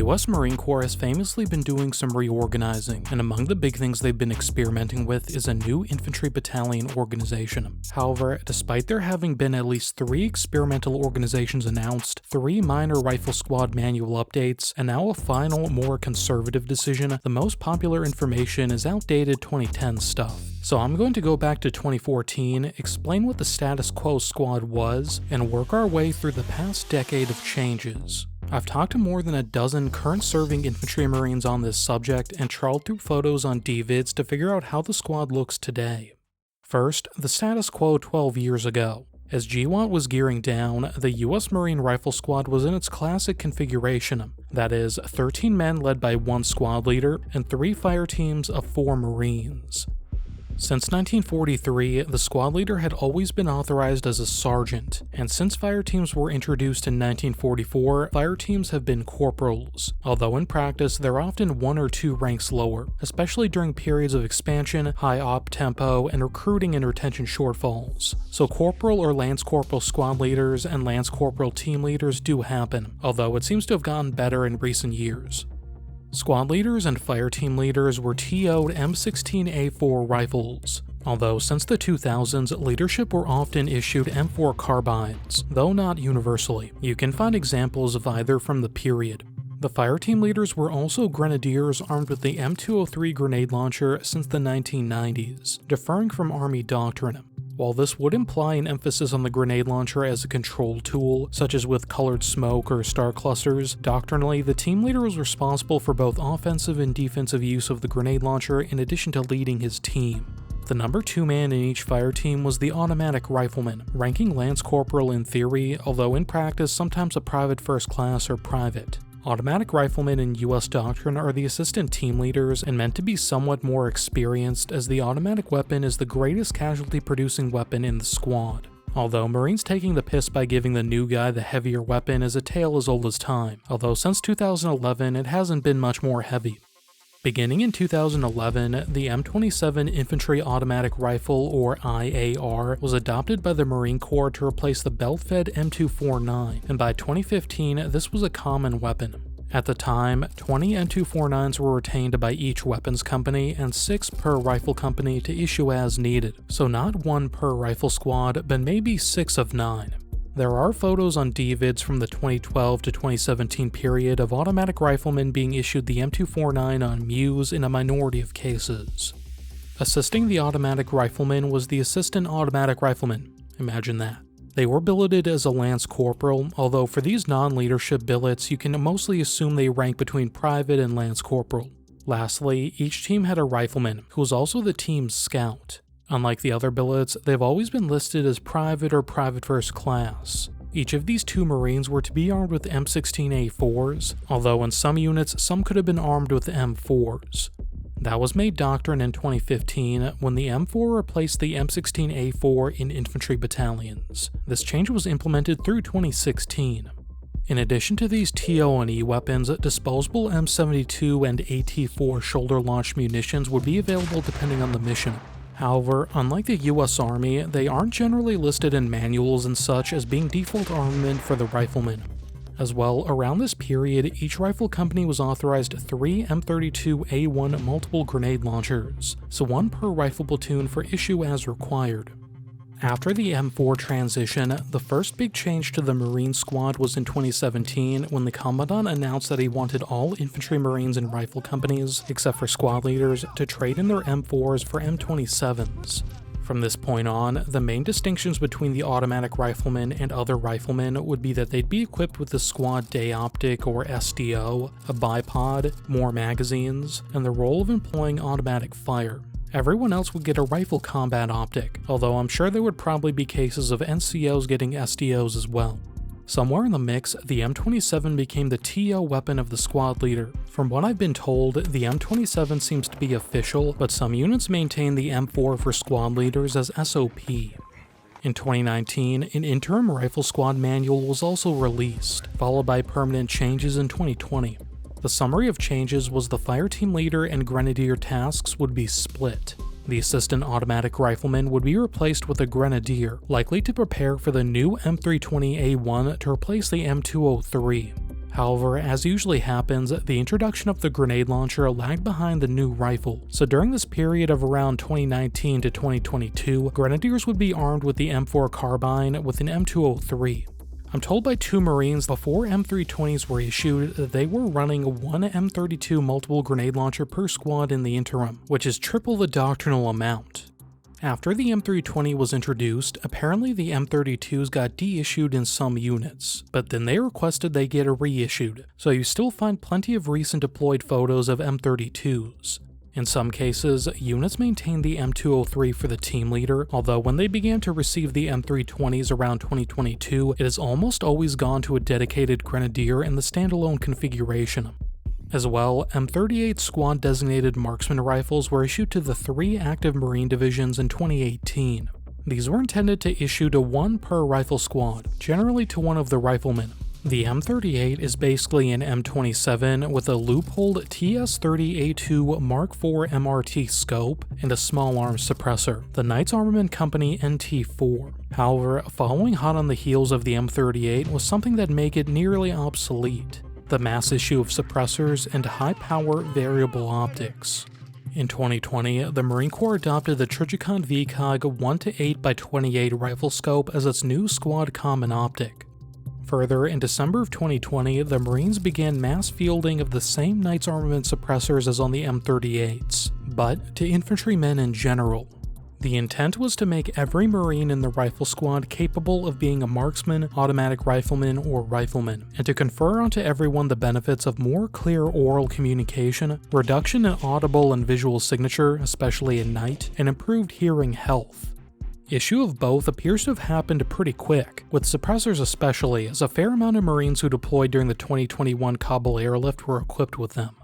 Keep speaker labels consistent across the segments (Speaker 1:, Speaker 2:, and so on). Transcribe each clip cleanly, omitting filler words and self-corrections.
Speaker 1: US Marine Corps has famously been doing some reorganizing, and among the big things they've been experimenting with is a new infantry battalion organization. However, despite there having been at least 3 experimental organizations announced, 3 minor rifle squad manual updates, and now a final, more conservative decision, the most popular information is outdated 2010 stuff. So I'm going to go back to 2014, explain what the status quo squad was, and work our way through the past decade of changes. I've talked to more than a dozen current serving infantry marines on this subject and trawled through photos on DVids to figure out how the squad looks today. First, the status quo 12 years ago. As GWOT was gearing down, the US Marine Rifle Squad was in its classic configuration, that is, 13 men led by 1 squad leader and 3 fire teams of 4 Marines. Since 1943, the squad leader had always been authorized as a sergeant, and since fire teams were introduced in 1944, fire teams have been corporals, although in practice they're often 1 or 2 ranks lower, especially during periods of expansion, high op tempo, and recruiting and retention shortfalls. So corporal or lance corporal squad leaders and lance corporal team leaders do happen, although it seems to have gotten better in recent years. Squad leaders and fire team leaders were TO'd M16A4 rifles, although since the 2000s, leadership were often issued M4 carbines, though not universally. You can find examples of either from the period. The fire team leaders were also grenadiers armed with the M203 grenade launcher since the 1990s, differing from Army doctrine. While this would imply an emphasis on the grenade launcher as a control tool, such as with colored smoke or star clusters, doctrinally the team leader was responsible for both offensive and defensive use of the grenade launcher in addition to leading his team. The number 2 man in each fire team was the automatic rifleman, ranking lance corporal in theory, although in practice sometimes a private first class or private. Automatic riflemen in US doctrine are the assistant team leaders and meant to be somewhat more experienced, as the automatic weapon is the greatest casualty producing weapon in the squad. Although Marines taking the piss by giving the new guy the heavier weapon is a tale as old as time, although since 2011 it hasn't been much more heavy. Beginning in 2011, the M27 Infantry Automatic Rifle, or IAR, was adopted by the Marine Corps to replace the belt-fed M249, and by 2015 this was a common weapon. At the time, 20 M249s were retained by each weapons company and 6 per rifle company to issue as needed, so not 1 per rifle squad, but maybe 6 of 9. There are photos on DVids from the 2012 to 2017 period of automatic riflemen being issued the M249 on Muse in a minority of cases. Assisting the automatic rifleman was the assistant automatic rifleman. Imagine that. They were billeted as a lance corporal, although for these non-leadership billets you can mostly assume they rank between private and lance corporal. Lastly, each team had a rifleman, who was also the team's scout. Unlike the other billets, they've always been listed as private or private first class. Each of these 2 Marines were to be armed with M16A4s, although in some units some could have been armed with M4s. That was made doctrine in 2015 when the M4 replaced the M16A4 in infantry battalions. This change was implemented through 2016. In addition to these TO&E weapons, disposable M72 and AT4 shoulder-launched munitions would be available depending on the mission. However, unlike the US Army, they aren't generally listed in manuals and such as being default armament for the riflemen. As well, around this period, each rifle company was authorized 3 M32A1 multiple grenade launchers, so 1 per rifle platoon for issue as required. After the M4 transition, the first big change to the Marine Squad was in 2017 when the Commandant announced that he wanted all infantry Marines and rifle companies, except for squad leaders, to trade in their M4s for M27s. From this point on, the main distinctions between the automatic riflemen and other riflemen would be that they'd be equipped with the squad day optic or SDO, a bipod, more magazines, and the role of employing automatic fire. Everyone else would get a rifle combat optic, although I'm sure there would probably be cases of NCOs getting SDOs as well. Somewhere in the mix, the M27 became the TO weapon of the squad leader. From what I've been told, the M27 seems to be official, but some units maintain the M4 for squad leaders as SOP. In 2019, an interim rifle squad manual was also released, followed by permanent changes in 2020. The summary of changes was the fire team leader and grenadier tasks would be split. The assistant automatic rifleman would be replaced with a grenadier, likely to prepare for the new M320A1 to replace the M203. However, as usually happens, the introduction of the grenade launcher lagged behind the new rifle, so during this period of around 2019 to 2022, Grenadiers would be armed with the M4 carbine with an M203. I'm told by two Marines before M320s were issued that they were running one M32 multiple grenade launcher per squad in the interim, which is triple the doctrinal amount. After the M320 was introduced, apparently the M32s got deissued in some units, but then they requested they get reissued, so you still find plenty of recent deployed photos of M32s. In some cases, units maintained the M203 for the team leader, although when they began to receive the M320s around 2022, it has almost always gone to a dedicated grenadier in the standalone configuration. As well, M38 squad-designated marksman rifles were issued to the 3 active Marine divisions in 2018. These were intended to issue to 1 per rifle squad, generally to one of the riflemen. The M38 is basically an M27 with a loopholed TS30A2 Mark IV MRT scope and a small arms suppressor, the Knights Armament Company NT4. However, following hot on the heels of the M38 was something that made it nearly obsolete: the mass issue of suppressors and high-power variable optics. In 2020, the Marine Corps adopted the Trijicon VCOG 1-8x28 rifle scope as its new squad common optic. Further, in December of 2020, the Marines began mass fielding of the same Knights Armament suppressors as on the M38s, but to infantrymen in general. The intent was to make every Marine in the rifle squad capable of being a marksman, automatic rifleman, or rifleman, and to confer onto everyone the benefits of more clear oral communication, reduction in audible and visual signature, especially at night, and improved hearing health. Issue of both appears to have happened pretty quick, with suppressors especially, as a fair amount of Marines who deployed during the 2021 Kabul airlift were equipped with them.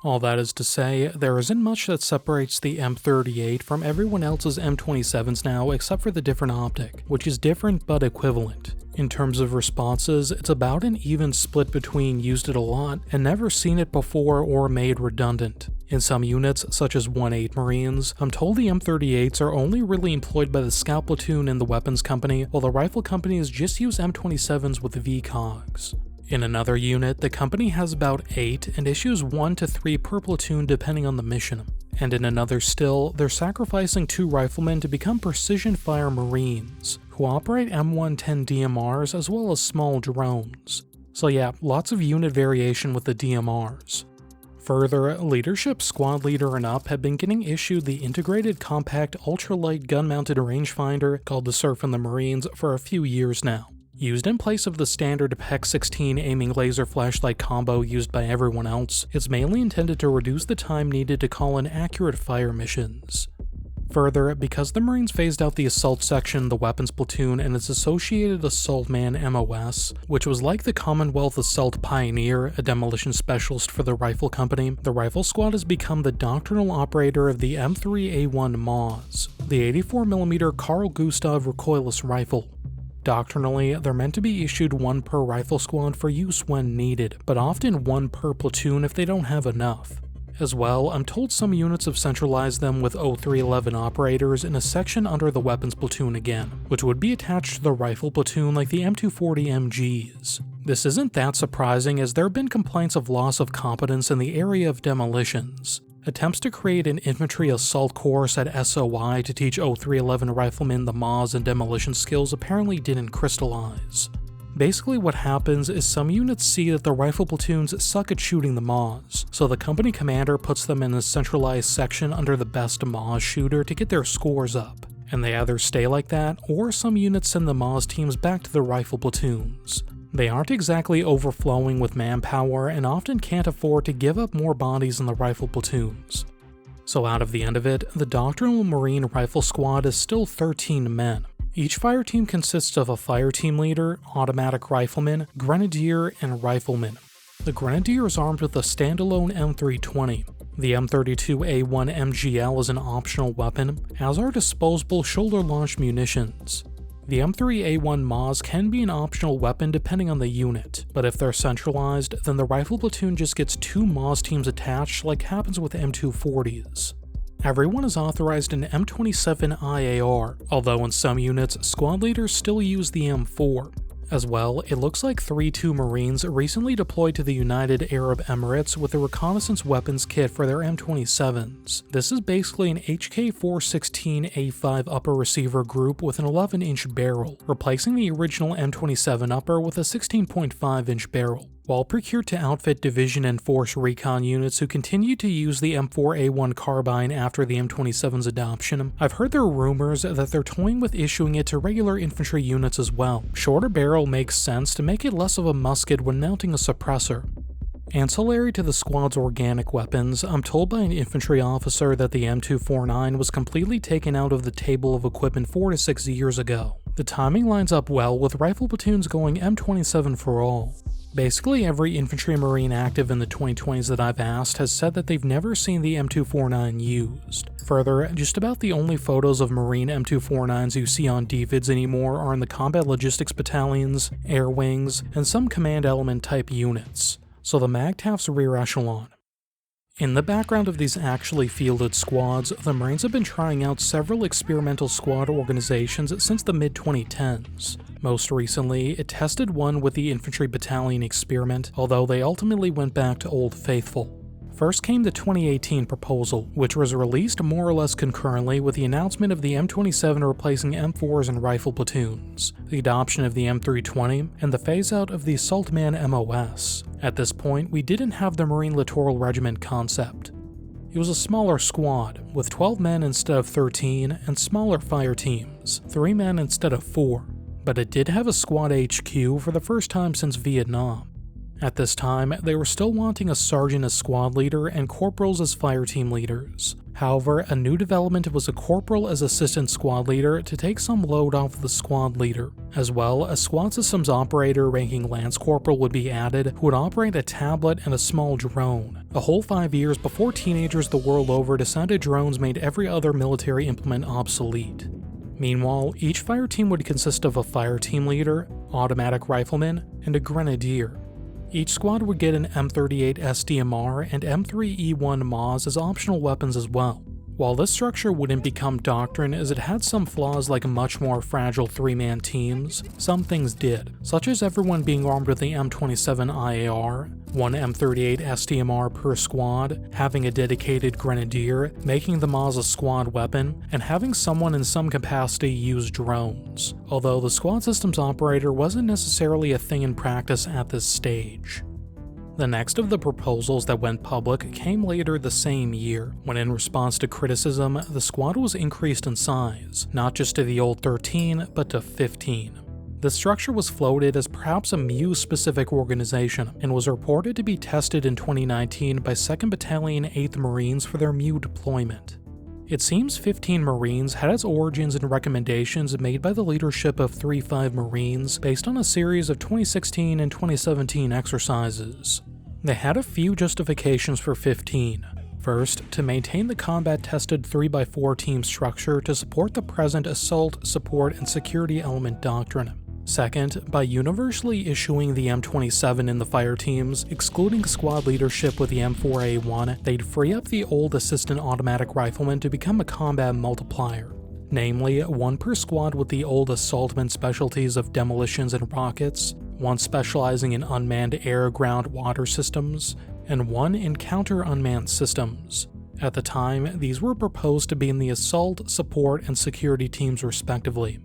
Speaker 1: All that is to say, there isn't much that separates the M38 from everyone else's M27s now except for the different optic, which is different but equivalent. In terms of responses, it's about an even split between used it a lot and never seen it before or made redundant. In some units, such as 1-8 Marines, I'm told the M38s are only really employed by the scout platoon and the weapons company, while the rifle companies just use M27s with VCOGs. In another unit, the company has about 8 and issues 1 to 3 per platoon depending on the mission. And in another still, they're sacrificing 2 riflemen to become precision fire Marines, who operate M110 DMRs as well as small drones. So yeah, lots of unit variation with the DMRs. Further, leadership squad leader and up have been getting issued the integrated compact ultralight gun-mounted rangefinder called the Surf in the Marines for a few years now. Used in place of the standard PEC-16 aiming laser flashlight combo used by everyone else, it's mainly intended to reduce the time needed to call in accurate fire missions. Further, because the Marines phased out the assault section, the weapons platoon, and its associated assault man MOS, which was like the Commonwealth Assault Pioneer, a demolition specialist for the rifle company, the rifle squad has become the doctrinal operator of the M3A1 MAS, the 84mm Carl Gustav recoilless rifle. Doctrinally, they're meant to be issued 1 per rifle squad for use when needed, but often 1 per platoon if they don't have enough. As well, I'm told some units have centralized them with 0311 operators in a section under the weapons platoon again, which would be attached to the rifle platoon like the M240 MGs. This isn't that surprising as there have been complaints of loss of competence in the area of demolitions. Attempts to create an infantry assault course at SOI to teach 0311 riflemen the MAS and demolition skills apparently didn't crystallize. Basically what happens is some units see that the rifle platoons suck at shooting the MAS, so the company commander puts them in a centralized section under the best MAS shooter to get their scores up, and they either stay like that, or some units send the MAS teams back to the rifle platoons. They aren't exactly overflowing with manpower and often can't afford to give up more bodies in the rifle platoons. So out of the end of it, the doctrinal Marine rifle squad is still 13 men. Each fire team consists of a fire team leader, automatic rifleman, grenadier, and rifleman. The grenadier is armed with a standalone M320. The M32A1 MGL is an optional weapon, as are disposable shoulder-launched munitions. The M3A1 MAS can be an optional weapon depending on the unit, but if they're centralized, then the rifle platoon just gets 2 MAS teams attached like happens with M240s. Everyone is authorized an M27 IAR, although in some units, squad leaders still use the M4. As well, it looks like 3-2 Marines recently deployed to the United Arab Emirates with a reconnaissance weapons kit for their M27s. This is basically an HK416A5 upper receiver group with an 11-inch barrel, replacing the original M27 upper with a 16.5-inch barrel. While procured to outfit division and force recon units who continue to use the M4A1 carbine after the M27's adoption, I've heard there are rumors that they're toying with issuing it to regular infantry units as well. Shorter barrel makes sense to make it less of a musket when mounting a suppressor. Ancillary to the squad's organic weapons, I'm told by an infantry officer that the M249 was completely taken out of the table of equipment 4 to 6 years ago. The timing lines up well with rifle platoons going M27 for all. Basically every infantry marine active in the 2020s that I've asked has said that they've never seen the M249 used. Further, just about the only photos of marine M249s you see on DVIDs anymore are in the combat logistics battalions, air wings, and some command element type units, so the MAGTF's rear echelon. In the background of these actually fielded squads, the Marines have been trying out several experimental squad organizations since the mid-2010s. Most recently, it tested one with the Infantry Battalion experiment, although they ultimately went back to Old Faithful. First came the 2018 proposal, which was released more or less concurrently with the announcement of the M27 replacing M4s and rifle platoons, the adoption of the M320, and the phase-out of the Assaultman MOS. At this point, we didn't have the Marine Littoral Regiment concept. It was a smaller squad, with 12 men instead of 13, and smaller fire teams, 3 men instead of 4, but it did have a squad HQ for the first time since Vietnam. At this time, they were still wanting a sergeant as squad leader and corporals as fire team leaders. However, a new development was a corporal as assistant squad leader to take some load off of the squad leader. As well, a squad systems operator ranking lance corporal would be added who would operate a tablet and a small drone, a whole 5 years before teenagers the world over decided drones made every other military implement obsolete. Meanwhile, each fire team would consist of a fire team leader, automatic rifleman, and a grenadier. Each squad would get an M38 SDMR and M3E1 MAS as optional weapons as well. While this structure wouldn't become doctrine as it had some flaws like much more fragile 3-man teams, some things did, such as everyone being armed with the M27 IAR, 1 M38 SDMR per squad, having a dedicated grenadier, making the MAS a squad weapon, and having someone in some capacity use drones, although the squad systems operator wasn't necessarily a thing in practice at this stage. The next of the proposals that went public came later the same year, when in response to criticism, the squad was increased in size, not just to the old 13, but to 15. The structure was floated as perhaps a MU-specific organization, and was reported to be tested in 2019 by 2nd Battalion 8th Marines for their MU deployment. It seems 15 Marines had its origins in recommendations made by the leadership of 3-5 Marines based on a series of 2016 and 2017 exercises. They had a few justifications for 15. First, to maintain the combat-tested 3x4 team structure to support the present assault, support, and security element doctrine. Second, by universally issuing the M27 in the fire teams, excluding squad leadership with the M4A1, they'd free up the old assistant automatic rifleman to become a combat multiplier. Namely, 1 per squad with the old assaultman specialties of demolitions and rockets, 1 specializing in unmanned air, ground, water systems, and 1 in counter-unmanned systems. At the time, these were proposed to be in the assault, support, and security teams respectively.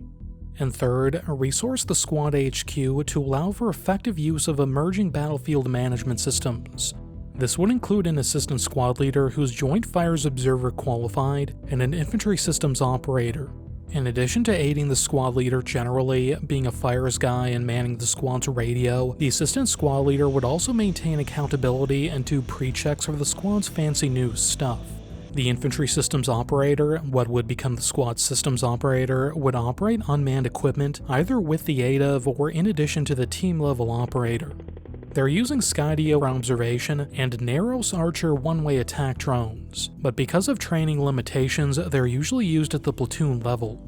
Speaker 1: And third, resource the squad HQ to allow for effective use of emerging battlefield management systems. This would include an assistant squad leader who's Joint Fires Observer qualified, and an infantry systems operator. In addition to aiding the squad leader generally, being a fires guy and manning the squad's radio, the assistant squad leader would also maintain accountability and do pre-checks for the squad's fancy new stuff. The infantry systems operator, what would become the squad systems operator, would operate unmanned equipment either with the aid of or in addition to the team-level operator. They're using Skydio for observation and Naros Archer one-way attack drones, but because of training limitations, they're usually used at the platoon level.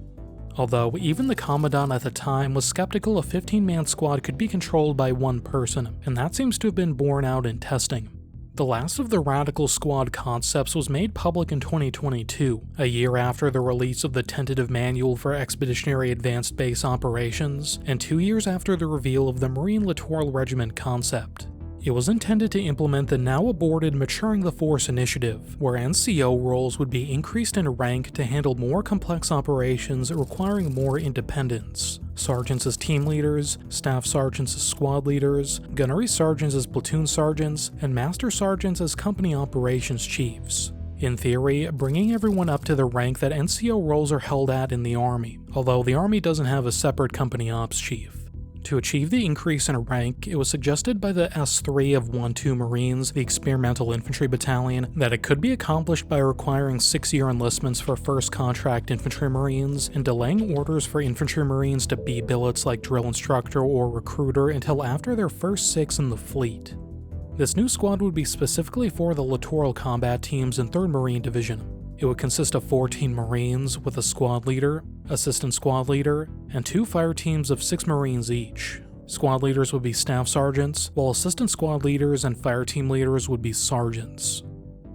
Speaker 1: Although even the Commandant at the time was skeptical a 15-man squad could be controlled by 1 person, and that seems to have been borne out in testing. The last of the Radical Squad concepts was made public in 2022, a year after the release of the tentative manual for Expeditionary Advanced Base Operations, and 2 years after the reveal of the Marine Littoral Regiment concept. It was intended to implement the now aborted Maturing the Force initiative, where NCO roles would be increased in rank to handle more complex operations requiring more independence. Sergeants as team leaders, staff sergeants as squad leaders, gunnery sergeants as platoon sergeants, and master sergeants as company operations chiefs. In theory, bringing everyone up to the rank that NCO roles are held at in the Army, although the Army doesn't have a separate company ops chief. To achieve the increase in rank, it was suggested by the S3 of 1-2 Marines, the Experimental Infantry Battalion, that it could be accomplished by requiring 6-year enlistments for first contract infantry Marines and delaying orders for infantry Marines to be billets like drill instructor or recruiter until after their first 6 in the fleet. This new squad would be specifically for the littoral combat teams in 3rd Marine Division. It would consist of 14 Marines with a squad leader, assistant squad leader, and 2 fire teams of 6 Marines each. Squad leaders would be staff sergeants, while assistant squad leaders and fire team leaders would be sergeants.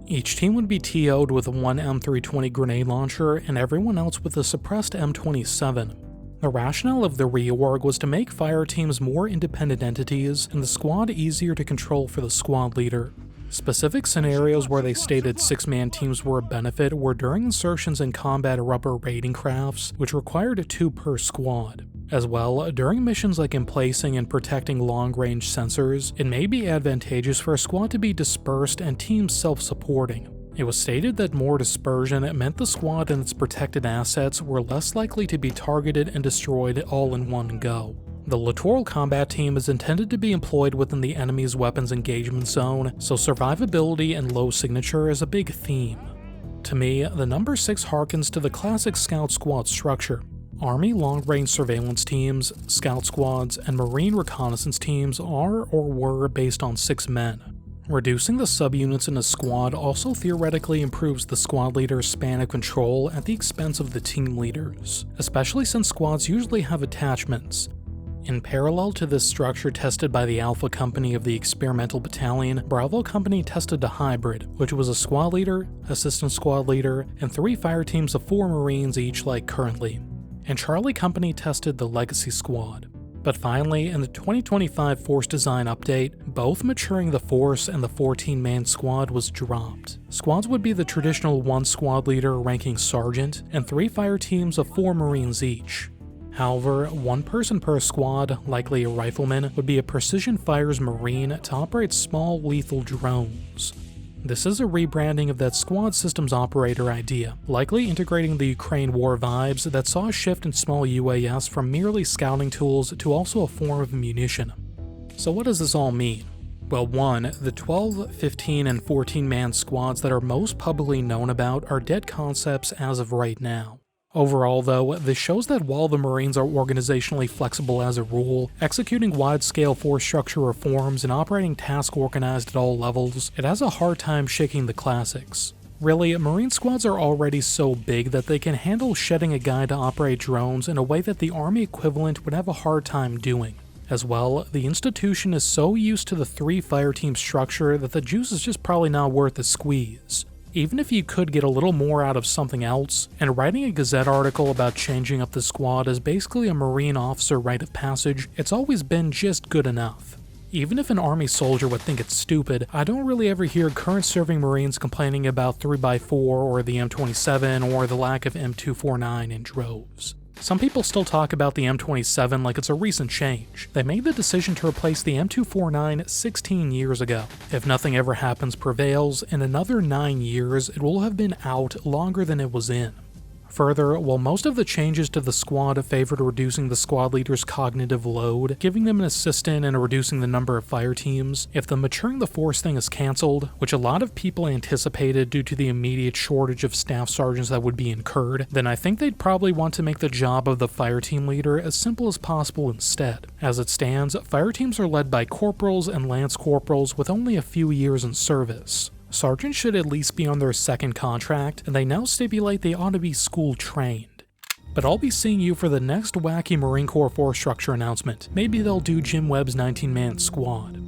Speaker 1: Each team would be TO'd with one M320 grenade launcher and everyone else with a suppressed M27. The rationale of the reorg was to make fire teams more independent entities and the squad easier to control for the squad leader. Specific scenarios where they stated 6-man teams were a benefit were during insertions in combat rubber raiding crafts, which required 2 per squad. As well, during missions like emplacing and protecting long-range sensors, it may be advantageous for a squad to be dispersed and teams self-supporting. It was stated that more dispersion meant the squad and its protected assets were less likely to be targeted and destroyed all in one go. The littoral combat team is intended to be employed within the enemy's weapons engagement zone, so survivability and low signature is a big theme. To me, the number 6 harkens to the classic scout squad structure. Army long-range surveillance teams, scout squads, and Marine reconnaissance teams are or were based on 6 men. Reducing the subunits in a squad also theoretically improves the squad leader's span of control at the expense of the team leaders, especially since squads usually have attachments. In parallel to this structure tested by the Alpha Company of the Experimental Battalion, Bravo Company tested a hybrid, which was a squad leader, assistant squad leader, and 3 fire teams of 4 Marines each like currently. And Charlie Company tested the Legacy Squad. But finally, in the 2025 Force Design Update, both Maturing the Force and the 14-man squad was dropped. Squads would be the traditional 1 squad leader ranking sergeant, and 3 fire teams of 4 Marines each. However, 1 person per squad, likely a rifleman, would be a precision fires Marine to operate small lethal drones. This is a rebranding of that squad systems operator idea, likely integrating the Ukraine war vibes that saw a shift in small UAS from merely scouting tools to also a form of munition. So what does this all mean? Well, 1, the 12, 15, and 14-man squads that are most publicly known about are dead concepts as of right now. Overall, though, this shows that while the Marines are organizationally flexible as a rule, executing wide-scale force structure reforms and operating task organized at all levels, it has a hard time shaking the classics. Really, Marine squads are already so big that they can handle shedding a guy to operate drones in a way that the Army equivalent would have a hard time doing. As well, the institution is so used to the 3 fireteam structure that the juice is just probably not worth the squeeze. Even if you could get a little more out of something else, and writing a Gazette article about changing up the squad is basically a Marine officer rite of passage, it's always been just good enough. Even if an Army soldier would think it's stupid, I don't really ever hear current serving Marines complaining about 3x4 or the M27 or the lack of M249 in droves. Some people still talk about the M27 like it's a recent change. They made the decision to replace the M249 16 years ago. If nothing ever happens prevails, in another 9 years it will have been out longer than it was in. Further, while most of the changes to the squad favored reducing the squad leader's cognitive load, giving them an assistant and reducing the number of fire teams, if the Maturing the Force thing is cancelled, which a lot of people anticipated due to the immediate shortage of staff sergeants that would be incurred, then I think they'd probably want to make the job of the fire team leader as simple as possible instead. As it stands, fire teams are led by corporals and lance corporals with only a few years in service. Sergeants should at least be on their 2nd contract, and they now stipulate they ought to be school trained. But I'll be seeing you for the next wacky Marine Corps force structure announcement. Maybe they'll do Jim Webb's 19-man squad.